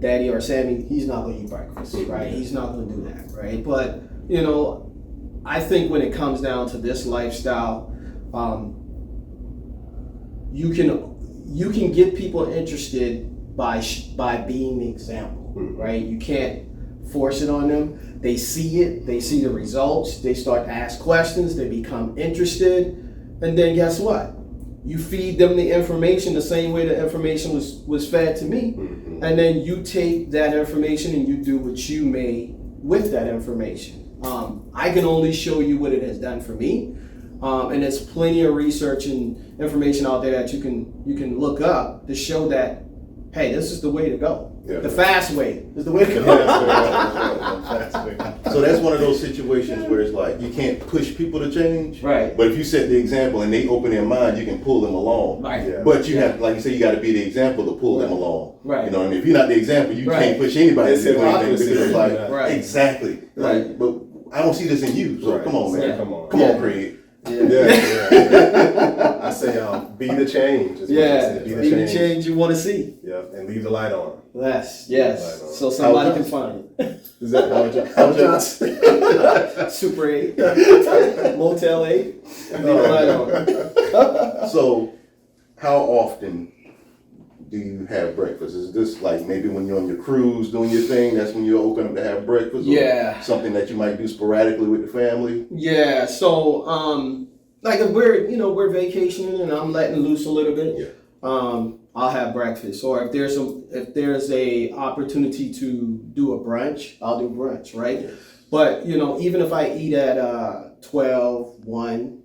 Daddy or Sammy, he's not going to eat breakfast, right? He's not going to do that, right? But, you know, I think when it comes down to this lifestyle, you can get people interested by being the example, right? You can't force it on them. They see it, they see the results, they start to ask questions, they become interested, and then guess what? You feed them the information the same way the information was fed to me, and then you take that information and you do what you may with that information. I can only show you what it has done for me, and there's plenty of research and information out there that you can look up to show that, hey, this is the way to go. Yeah. The fast way is the way to go. So that's one of those situations where it's like you can't push people to change. Right. But if you set the example and they open their mind, you can pull them along. Right. Yeah. But you have, like you say, you got to be the example to pull them along. Right. You know what I mean? If you're not the example, you can't push anybody to do anything because it's like, exactly. Right. Like, but I don't see this in you. So come on, man. Yeah. Come on, Craig. Yeah. I say, be the change. Be the change you want to see. Yeah, and leave the light on. Yes. So somebody can find it. Is that Howard Johnson? Super 8, Motel 8. Leave the light on. So, how often do you have breakfast? Is this like maybe when you're on your cruise doing your thing, that's when you open up to have breakfast? Yeah. Or something that you might do sporadically with the family? Yeah. So, like if we're vacationing and I'm letting loose a little bit, I'll have breakfast. Or if there's a opportunity to do a brunch, I'll do brunch, right? Yes. But, even if I eat at 12, 1,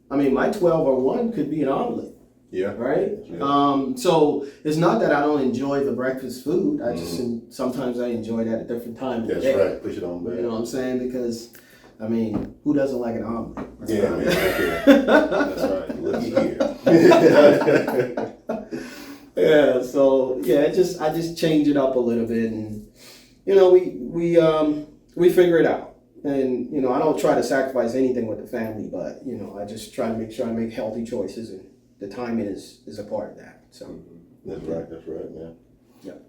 I mean, my 12 or 1 could be an omelet. Yeah. Right? Yeah. So it's not that I don't enjoy the breakfast food. I just sometimes I enjoy that at different times. That's right. Push it on back. You know what I'm saying? Because, I mean, who doesn't like an omelet? Yeah, man, that's right. Looky here. Yeah. So I just change it up a little bit, and we figure it out. And I don't try to sacrifice anything with the family, but I just try to make sure I make healthy choices, and the timing is a part of that. So that's right, man. Yeah.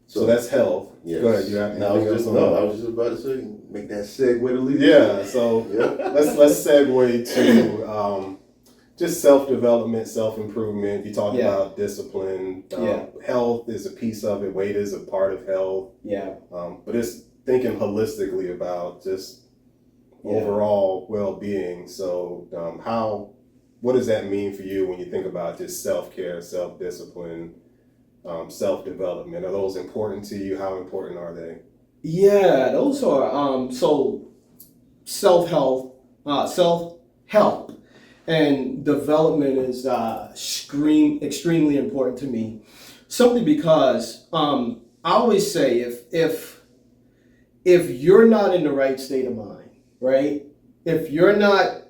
So that's health. Yes. Go ahead. You got I was just about to say, make that segue to leave. Yeah. So let's segue to just self-development, self-improvement. You talk about discipline. Health is a piece of it. Weight is a part of health. Yeah. But it's thinking holistically about just overall well-being. So what does that mean for you when you think about just self-care, self-discipline, self-development? Are those important to you? How important are they? Yeah, those are so self-help and development is extremely important to me. Simply because I always say if you're not in the right state of mind, right? If you're not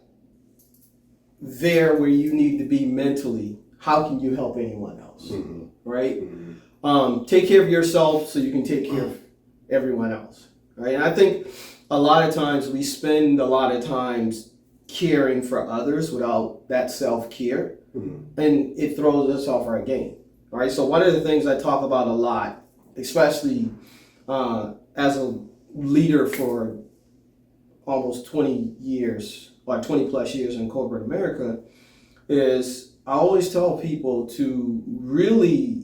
there where you need to be mentally, how can you help anyone else? Right? Take care of yourself so you can take care of everyone else. Right? And I think a lot of times we spend a lot of times caring for others without that self-care, and it throws us off our game. Right? So one of the things I talk about a lot, especially as a leader for almost 20 years, or 20 plus years in corporate America, is I always tell people to really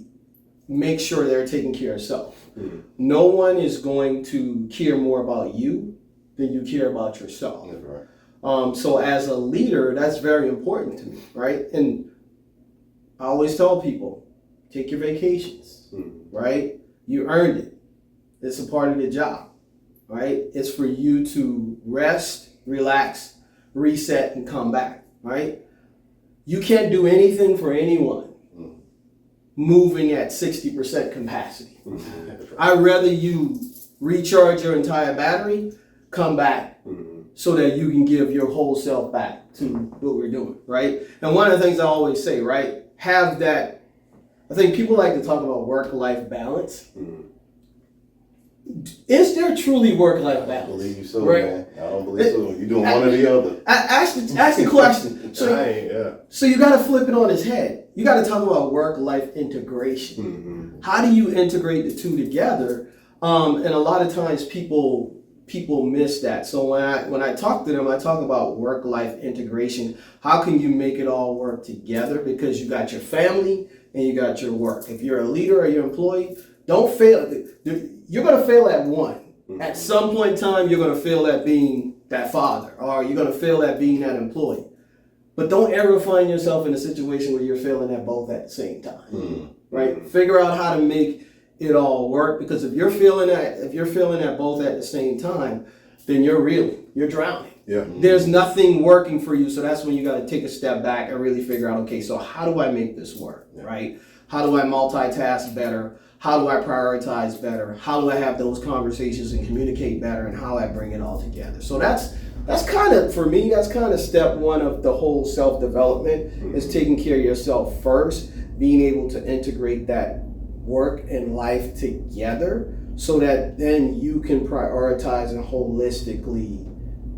make sure they're taking care of self. No one is going to care more about you than you care about yourself. That's right. So as a leader, that's very important to me, right? And I always tell people, take your vacations, right? You earned it. It's a part of the job, right? It's for you to rest, relax, reset, and come back, right? You can't do anything for anyone moving at 60% capacity. I'd rather you recharge your entire battery, come back, so that you can give your whole self back to what we're doing, right? And one of the things I always say, right, have that, I think people like to talk about work-life balance. Is there truly work-life balance? I don't believe so, right? man. I don't believe so. You're doing one or the other. Ask the question. So you got to flip it on its head. you got to talk about work-life integration. Mm-hmm. How do you integrate the two together? And a lot of times people miss that. So when I talk to them, I talk about work-life integration. How can you make it all work together? Because you got your family and you got your work. If you're a leader or you're an employee, don't fail. You're going to fail at one. Mm-hmm. At some point in time, you're going to fail at being that father, or you're going to fail at being that employee. But don't ever find yourself in a situation where you're failing at both at the same time, right? Figure out how to make it all work, because if you're failing at both at the same time, then you're drowning. Yeah. There's nothing working for you, so that's when you got to take a step back and really figure out, okay, so how do I make this work, right? How do I multitask better? How do I prioritize better? How do I have those conversations and communicate better, and how I bring it all together? So that's kind of, for me, that's kind of step one of the whole self-development, is taking care of yourself first, being able to integrate that work and life together so that then you can prioritize and holistically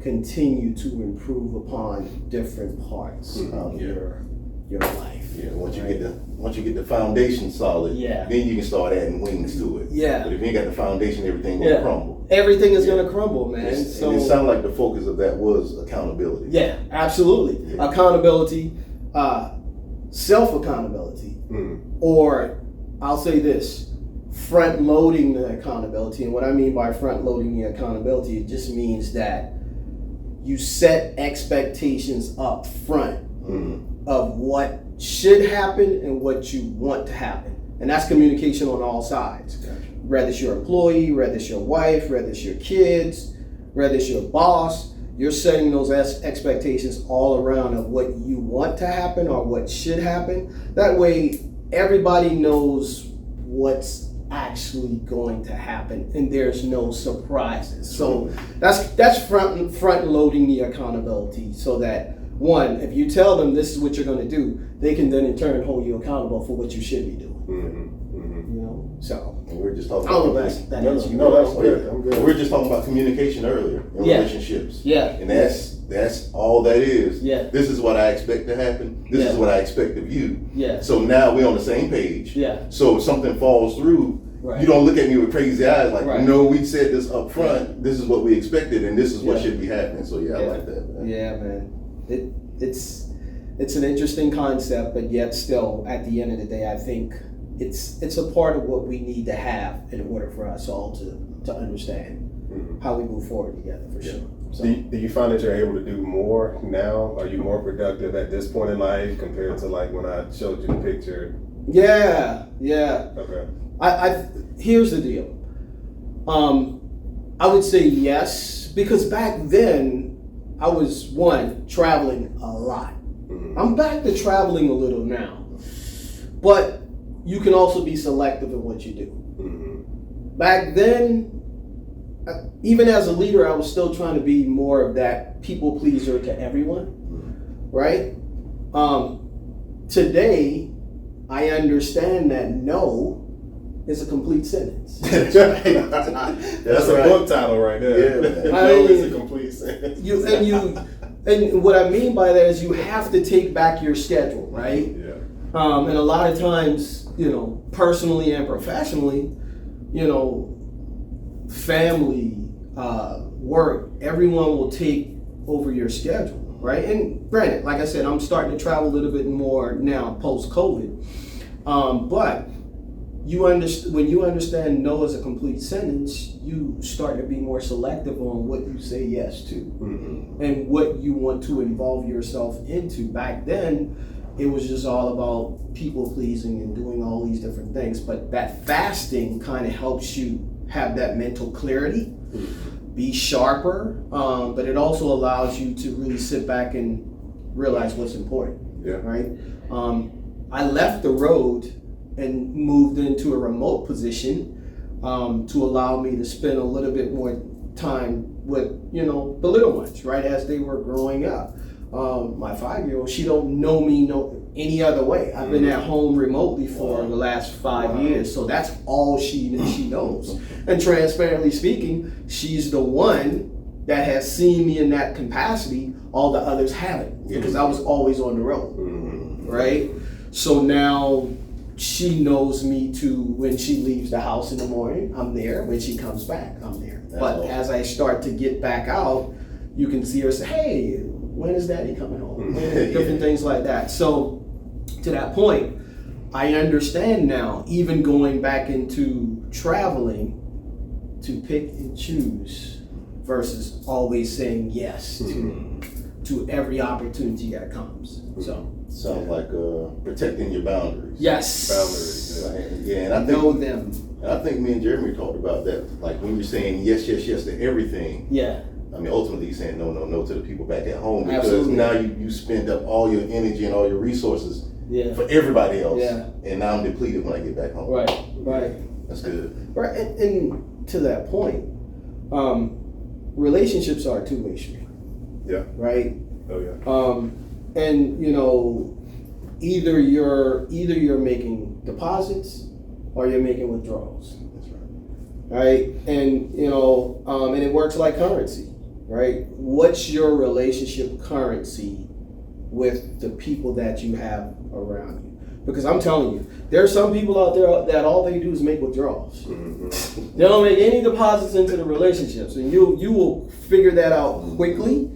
continue to improve upon different parts of your life. Yeah, once you get the foundation solid, then you can start adding wings to it. Yeah. But if you ain't got the foundation, everything will crumble. Everything is going to crumble, man. And it sounded like the focus of that was accountability. Yeah, absolutely. Yeah. Accountability, self-accountability, or I'll say this, front-loading the accountability. And what I mean by front-loading the accountability, it just means that you set expectations up front of what should happen and what you want to happen. And that's communication on all sides. Gotcha. Whether it's your employee, whether it's your wife, whether it's your kids, whether it's your boss, you're setting those expectations all around of what you want to happen or what should happen. That way, everybody knows what's actually going to happen and there's no surprises. So that's front loading the accountability, so that one, if you tell them this is what you're going to do, they can then in turn hold you accountable for what you should be doing. You know, so we're just talking. That's good. I'm good. We're just talking about communication earlier in relationships. Yeah, and that's all that is. Yeah, this is what I expect to happen. This is what I expect of you. Yeah. So now we're on the same page. Yeah. So if something falls through, you don't look at me with crazy eyes like, no, we said this up front. This is what we expected, and this is what should be happening. So I like that, man. Yeah, man. It's an interesting concept, but yet still, at the end of the day, I think it's a part of what we need to have in order for us all to understand how we move forward together, for sure. So, do you find that you're able to do more now? Are you more productive at this point in life compared to like when I showed you the picture? Yeah. Okay. I here's the deal. I would say yes, because back then I was traveling a lot. I'm back to traveling a little now, but you can also be selective in what you do. Back then, even as a leader, I was still trying to be more of that people pleaser to everyone, right? Today, I understand that no is a complete sentence. That's a book title right there. Yeah, no is a complete sentence. And what I mean by that is you have to take back your schedule, right? Yeah. And a lot of times, personally and professionally, family, work, everyone will take over your schedule, right? And granted, like I said, I'm starting to travel a little bit more now post-COVID. But when you understand no as a complete sentence, you start to be more selective on what you say yes to and what you want to involve yourself into. Back then, it was just all about people pleasing and doing all these different things. But that fasting kind of helps you have that mental clarity, be sharper, but it also allows you to really sit back and realize what's important, right? I left the road and moved into a remote position to allow me to spend a little bit more time with, the little ones, right, as they were growing up. My 5-year-old, she don't know me any other way. I've been at home remotely for the last 5 years, so that's all she knows. And transparently speaking, she's the one that has seen me in that capacity. All the others haven't, because I was always on the road, right? So now she knows me to, when she leaves the house in the morning, I'm there. When she comes back, I'm there. But as I start to get back out, you can see her say, hey, when is daddy coming home? Different things like that. So to that point, I understand now, even going back into traveling, to pick and choose versus always saying yes to every opportunity that comes. So sounds like protecting your boundaries. yes, Boundaries. Yeah, and I think know them. And I think me and Jeremy talked about that. Like when you're saying yes to everything. Yeah. I mean, ultimately, you're saying no to the people back at home because Absolutely. now you spend up all your energy and all your resources Yeah. for everybody else. Yeah. And now I'm depleted when I get back home. Right. That's good. Right. And to that point, relationships are a two-way street. Yeah. Right. Oh yeah. And you know, either you're making deposits or you're making withdrawals. That's right. Right. And you know, and it works like currency. Right. What's your relationship currency with the people that you have around you? Because I'm telling you, there are some people out there that all they do is make withdrawals. They don't make any deposits into the relationships, and you will figure that out quickly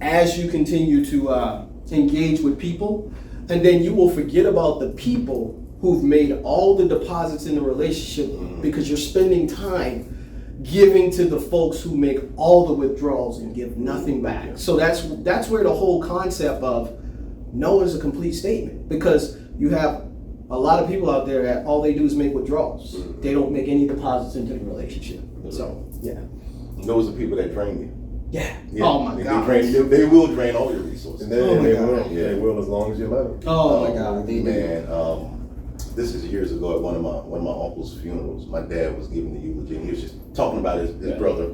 as you continue to engage with people, and then you will forget about the people who've made all the deposits in the relationship because you're spending time giving to the folks who make all the withdrawals and give nothing back. So that's where the whole concept of no is a complete statement, because you have a lot of people out there that all they do is make withdrawals. They don't make any deposits into the relationship. So yeah. Those are people that drain you. Yeah. Yeah. Oh my God. They will drain all your resources. And they will as long as you let them. Oh my God. They do. Man, this is years ago at one of my uncle's funerals. My dad was giving the eulogy, and he was just talking about his brother,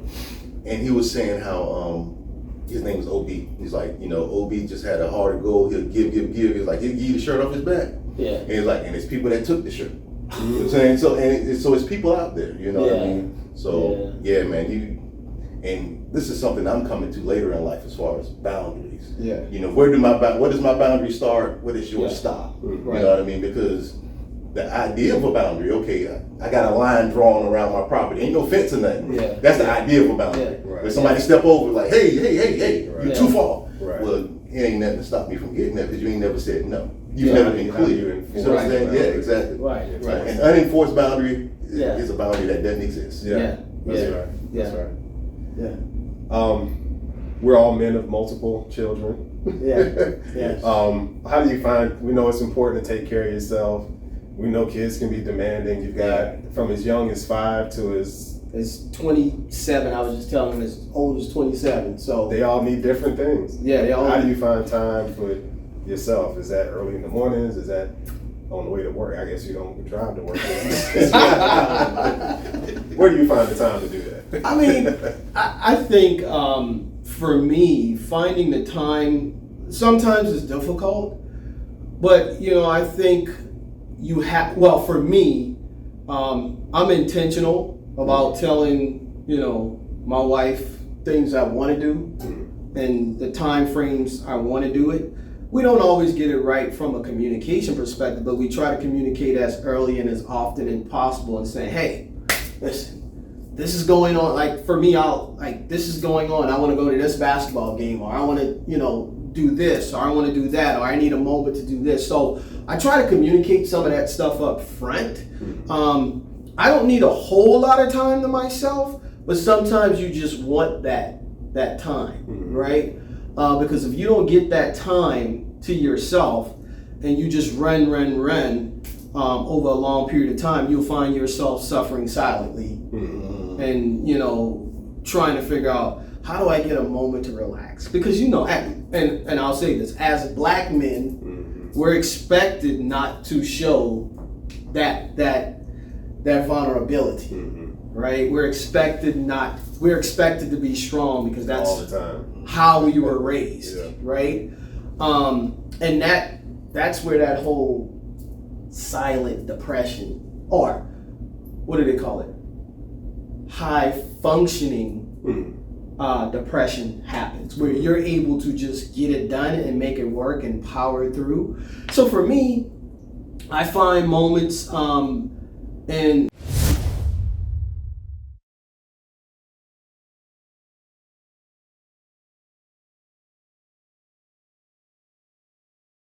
and he was saying how his name was OB. He's like, you know, OB just had a heart of gold. He'll give. He's like, he'll give you the shirt off his back. Yeah. And he's like, and it's people that took the shirt. You know what I'm saying? So so it's people out there. You know what I mean? So yeah, man, and this is something I'm coming to later in life as far as boundaries. Yeah. You know, where does my boundary start? Where does yours stop? Right. You know what I mean? Because the idea of a boundary, okay, I got a line drawn around my property. Ain't no fence or nothing. Yeah. That's the idea of a boundary. Yeah. Right. When somebody step over, like, hey, you're too far. Right. Well, it ain't nothing to stop me from getting there because you ain't never said no. You've Yeah. never been How do clear. you You enforce see what I'm saying? that Yeah, boundary? exactly. Right. Right. An unenforced boundary Yeah. is a boundary that doesn't exist. Yeah. That's Yeah. right. Yeah. That's right. Yeah. We're all men of multiple children. Yeah. Yeah. How do you find, we know it's important to take care of yourself. We know kids can be demanding. You've got from as young as 5 to as... It's 27. I was just telling him as old as 27. So They all need different things. yeah, they all. How do you find time for yourself? Is that early in the mornings? Is that on the way to work? I guess you don't drive to work. Where do you find the time to do that? I mean, I think for me, finding the time sometimes is difficult, but you know, I think you have. Well, for me, I'm intentional about telling my wife things I want to do and the time frames I want to do it. We don't always get it right from a communication perspective, but we try to communicate as early and as often as possible and say, hey, listen, this is going on. Like for me, this is going on. I want to go to this basketball game, or I want to, do this, or I want to do that, or I need a moment to do this. So I try to communicate some of that stuff up front. I don't need a whole lot of time to myself, but sometimes you just want that time, right? Because if you don't get that time to yourself and you just run over a long period of time, you'll find yourself suffering silently and, trying to figure out, how do I get a moment to relax? Because, and I'll say this, as Black men, we're expected not to show that vulnerability, right? We're expected to be strong because that's all the time how we were raised, right? And that's where that whole silent depression, or what do they call it? High functioning depression happens, where you're able to just get it done and make it work and power through. So for me, I find moments in